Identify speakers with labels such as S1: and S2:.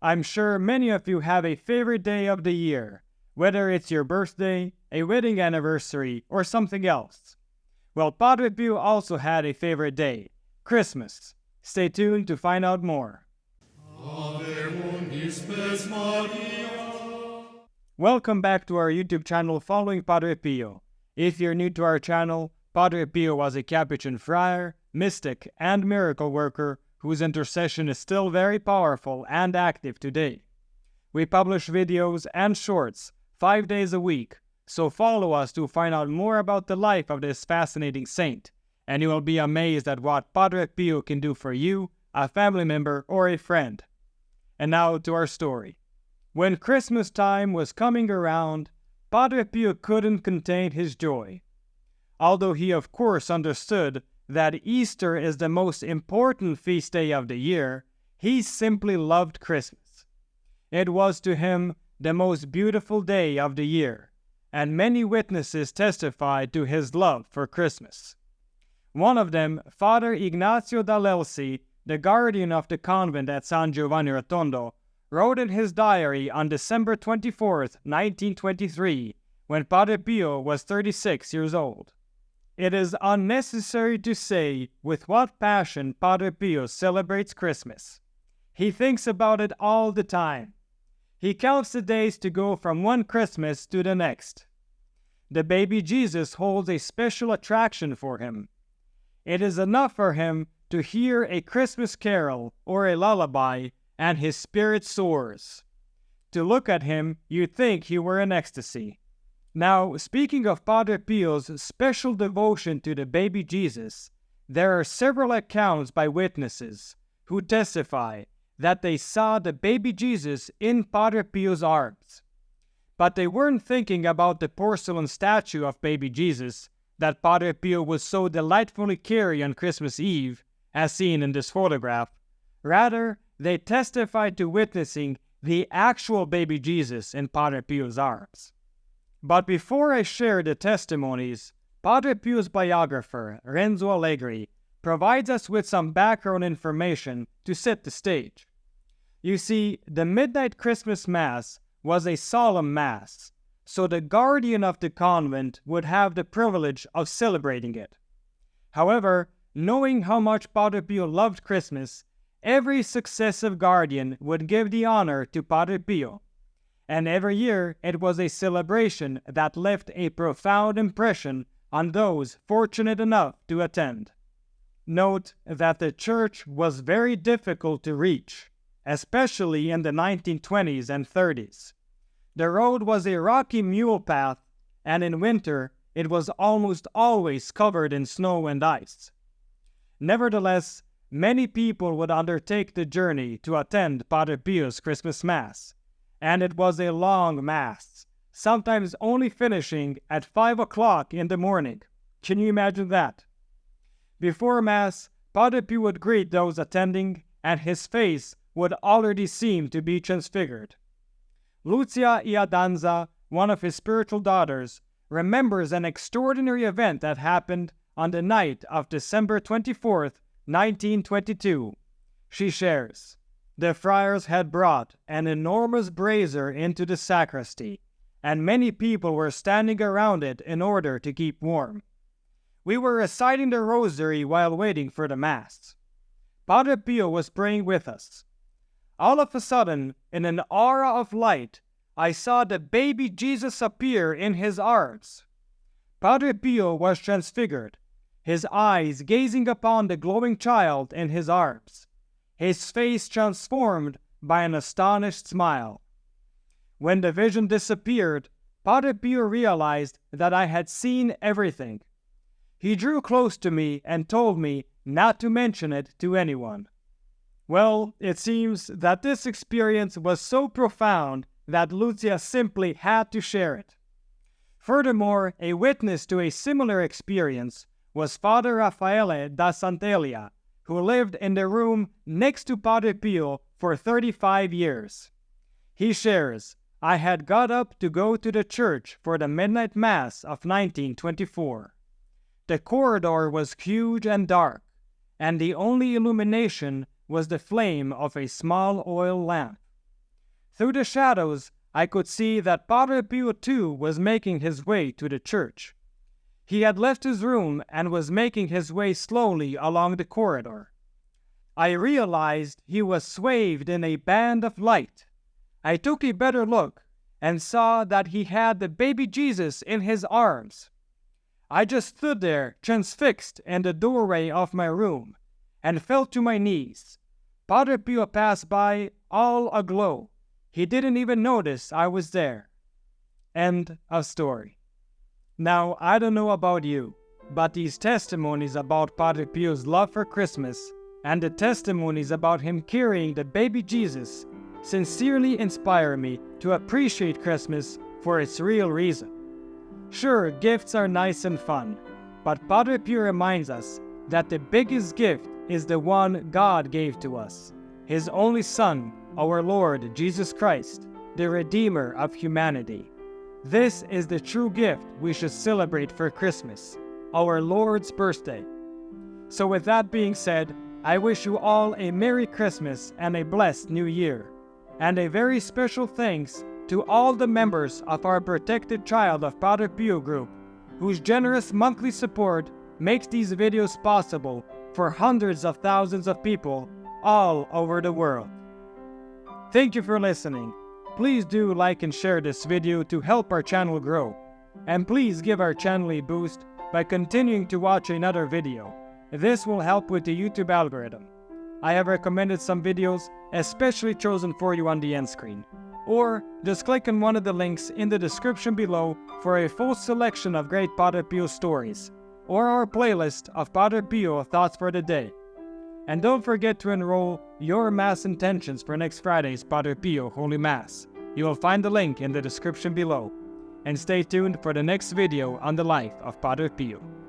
S1: I'm sure many of you have a favorite day of the year, whether it's your birthday, a wedding anniversary, or something else. Well, Padre Pio also had a favorite day, Christmas. Stay tuned to find out more. Welcome back to our YouTube channel following Padre Pio. If you're new to our channel, Padre Pio was a Capuchin friar, mystic, and miracle worker whose intercession is still very powerful and active today. We publish videos and shorts 5 days a week, so follow us to find out more about the life of this fascinating saint, and you will be amazed at what Padre Pio can do for you, a family member, or a friend. And now to our story. When Christmas time was coming around, Padre Pio couldn't contain his joy. Although he of course understood that Easter is the most important feast day of the year, he simply loved Christmas. It was to him the most beautiful day of the year, and many witnesses testified to his love for Christmas. One of them, Father Ignazio D'Alelsi, the guardian of the convent at San Giovanni Rotondo, wrote in his diary on December 24th, 1923, when Padre Pio was 36 years old. It is unnecessary to say with what passion Padre Pio celebrates Christmas. He thinks about it all the time. He counts the days to go from one Christmas to the next. The baby Jesus holds a special attraction for him. It is enough for him to hear a Christmas carol or a lullaby, and his spirit soars. To look at him, you'd think he were in ecstasy. Now, speaking of Padre Pio's special devotion to the baby Jesus, there are several accounts by witnesses who testify that they saw the baby Jesus in Padre Pio's arms. But they weren't thinking about the porcelain statue of baby Jesus that Padre Pio would so delightfully carry on Christmas Eve, as seen in this photograph. Rather, they testified to witnessing the actual baby Jesus in Padre Pio's arms. But before I share the testimonies, Padre Pio's biographer, Renzo Allegri, provides us with some background information to set the stage. You see, the Midnight Christmas Mass was a solemn Mass, so the guardian of the convent would have the privilege of celebrating it. However, knowing how much Padre Pio loved Christmas, every successive guardian would give the honor to Padre Pio. And every year it was a celebration that left a profound impression on those fortunate enough to attend. Note that the church was very difficult to reach, especially in the 1920s and 30s. The road was a rocky mule path, and in winter it was almost always covered in snow and ice. Nevertheless, many people would undertake the journey to attend Padre Pio's Christmas Mass, and it was a long Mass, sometimes only finishing at 5 o'clock in the morning. Can you imagine that? Before Mass, Padre Pio would greet those attending, and his face would already seem to be transfigured. Lucia Iadanza, one of his spiritual daughters, remembers an extraordinary event that happened on the night of December 24th, 1922. She shares, "The friars had brought an enormous brazier into the sacristy, and many people were standing around it in order to keep warm. We were reciting the rosary while waiting for the Mass. Padre Pio was praying with us. All of a sudden, in an aura of light, I saw the baby Jesus appear in his arms. Padre Pio was transfigured, his eyes gazing upon the glowing child in his arms, his face transformed by an astonished smile. When the vision disappeared, Padre Pio realized that I had seen everything. He drew close to me and told me not to mention it to anyone." Well, it seems that this experience was so profound that Lucia simply had to share it. Furthermore, a witness to a similar experience was Father Raffaele da Sant'Elia, who lived in the room next to Padre Pio for 35 years. He shares, "I had got up to go to the church for the midnight Mass of 1924. The corridor was huge and dark, and the only illumination was the flame of a small oil lamp. Through the shadows, I could see that Padre Pio too was making his way to the church. He had left his room and was making his way slowly along the corridor. I realized he was swathed in a band of light. I took a better look and saw that he had the baby Jesus in his arms. I just stood there, transfixed in the doorway of my room, and fell to my knees. Padre Pio passed by, all aglow. He didn't even notice I was there. End of story. Now, I don't know about you, but these testimonies about Padre Pio's love for Christmas and the testimonies about him carrying the baby Jesus sincerely inspire me to appreciate Christmas for its real reason. Sure, gifts are nice and fun, but Padre Pio reminds us that the biggest gift is the one God gave to us, His only Son, our Lord Jesus Christ, the Redeemer of humanity. This is the true gift we should celebrate for Christmas, our Lord's birthday. So with that being said, I wish you all a Merry Christmas and a blessed New Year. And a very special thanks to all the members of our Protected Child of Padre Pio group, whose generous monthly support makes these videos possible for hundreds of thousands of people all over the world. Thank you for listening. Please do like and share this video to help our channel grow. And please give our channel a boost by continuing to watch another video. This will help with the YouTube algorithm. I have recommended some videos especially chosen for you on the end screen. Or just click on one of the links in the description below for a full selection of great Padre Pio stories, or our playlist of Padre Pio Thoughts for the Day. And don't forget to enroll your Mass intentions for next Friday's Padre Pio Holy Mass. You will find the link in the description below. And stay tuned for the next video on the life of Padre Pio.